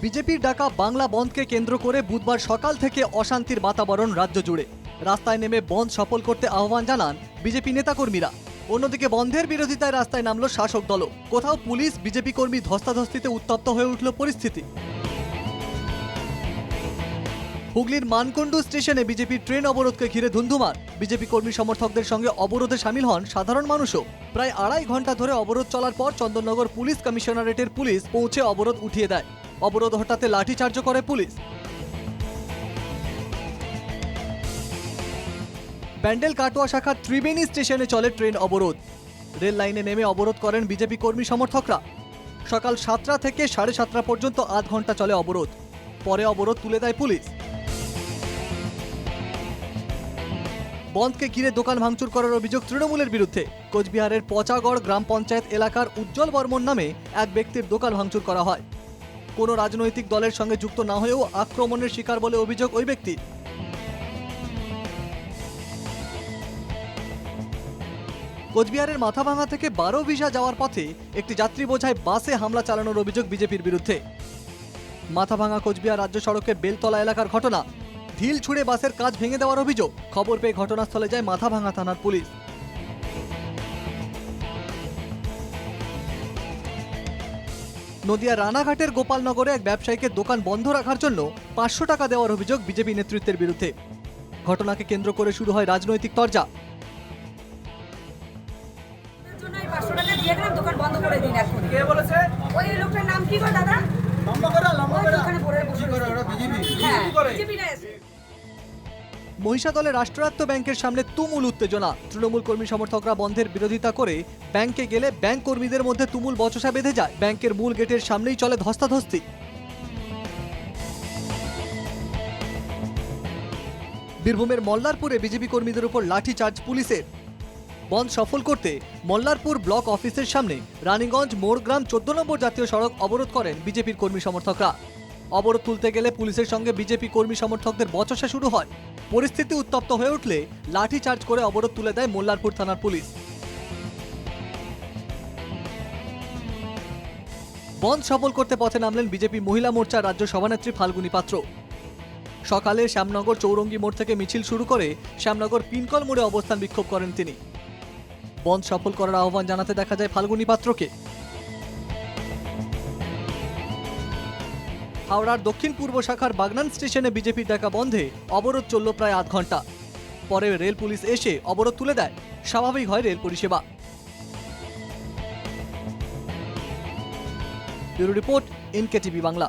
বিজেপির ডাকা বাংলা বন্ধকে কেন্দ্র করে বুধবার সকাল থেকে অশান্তির বাতাবরণ রাজ্য জুড়ে। রাস্তায় নেমে বন্ধ সফল করতে আহ্বান জানান বিজেপি নেতাকর্মীরা। অন্যদিকে বন্ধের বিরোধিতায় রাস্তায় নামল শাসক দলও। কোথাও পুলিশ বিজেপি কর্মী ধস্তাধস্তিতে উত্তপ্ত হয়ে উঠল পরিস্থিতি। হুগলির মানকুণ্ডু স্টেশনে বিজেপির ট্রেন অবরোধকে ঘিরে ধুন্ধুমার। বিজেপি কর্মী সমর্থকদের সঙ্গে অবরোধে সামিল হন সাধারণ মানুষও। প্রায় 2.5 ঘন্টা ধরে অবরোধ চলার পর চন্দননগর পুলিশ কমিশনারেটের পুলিশ পৌঁছে অবরোধ উঠিয়ে দেয়। অবরোধ হটাতে লাঠিচার্জও করে পুলিশ। ব্যান্ডেল কাটোয়া শাখার ত্রিবেণী স্টেশনে চলে ট্রেন অবরোধ। রেল লাইনে নেমে অবরোধ করেন বিজেপি কর্মী সমর্থকরা। সকাল 7টা থেকে 7:30 পর্যন্ত আধ ঘন্টা চলে অবরোধ। পরে অবরোধ তুলে দেয় পুলিশ। বন্ধকে ঘিরে দোকান ভাঙচুর করার অভিযোগ তৃণমূলের বিরুদ্ধে। কোচবিহারের পচাগড় গ্রাম পঞ্চায়েত এলাকার উজ্জ্বল বর্মন নামে এক ব্যক্তির দোকান ভাঙচুর করা হয়। কোনো রাজনৈতিক দলের সঙ্গে যুক্ত না হয়েও আক্রমণের শিকার বলে অভিযোগ ওই ব্যক্তি। কোচবিহারের মাথাভাঙা থেকে 12 ভিসা যাওয়ার পথে একটি যাত্রী বোঝাই বাসে হামলা চালানোর অভিযোগ বিজেপির বিরুদ্ধে। মাথাভাঙা কোচবিহার রাজ্য সড়কের বেলতলা এলাকার ঘটনা। ঢিল ছুঁড়ে বাসের কাঁচ ভেঙে দেওয়ার অভিযোগ। খবর পেয়ে ঘটনাস্থলে যায় মাথাভাঙা থানার পুলিশ। নদিয়া রানাঘাটের গোপালনগরে এক ব্যবসায়ীকে দোকান বন্ধ রাখার জন্য 500 টাকা দেওয়ার অভিযোগ বিজেপি নেতৃত্বের বিরুদ্ধে। ঘটনাকে কেন্দ্র করে শুরু হয় রাজনৈতিক তরজা। মহিষাদলে রাষ্ট্রায়ত্ত ব্যাংকের সামনে তুমুল উত্তেজনা। তৃণমূল কর্মী সমর্থকরা বন্ধের বিরোধিতা করে ব্যাংকে গেলে ব্যাংক কর্মীদের মধ্যে তুমুল বচসা বেঁধে যায়। ব্যাংকের মূল গেটের সামনেই চলে ধস্তাধস্তি। বীরভূমের মল্লারপুরে বিজেপি কর্মীদের উপর লাঠিচার্জ পুলিশের। বন্ধ সফল করতে মল্লারপুর ব্লক অফিসের সামনে রানীগঞ্জ মোড়গ্রাম 14 নম্বর জাতীয় সড়ক অবরোধ করেন বিজেপির কর্মী সমর্থকরা। অবরোধ তুলতে গেলে পুলিশের সঙ্গে বিজেপি কর্মী সমর্থকদের বচসা শুরু হয়। পরিস্থিতি উত্তপ্ত হয়ে উঠলে লাঠিচার্জ করে অবরোধ তুলে দেয় মোল্লারপুর থানার পুলিশ। বন্ধ সফল করতে পথে নামলেন বিজেপি মহিলা মোর্চার রাজ্য সভানেত্রী ফাল্গুনী পাত্র। সকালে শ্যামনগর চৌরঙ্গি মোড় থেকে মিছিল শুরু করে শ্যামনগর পিনকল মোড়ে অবস্থান বিক্ষোভ করেন তিনি। বন্ধ সফল করার আহ্বান জানাতে দেখা যায় ফাল্গুনী পাত্রকে। হাওড়ার দক্ষিণ পূর্ব শাখার বাগনান স্টেশনে বিজেপির ডাকা বন্ধে অবরোধ চলল প্রায় আধ ঘন্টা। পরে রেল পুলিশ এসে অবরোধ তুলে দেয়। স্বাভাবিক হয় রেল পরিষেবা। Bureau report, NKTV Bangla.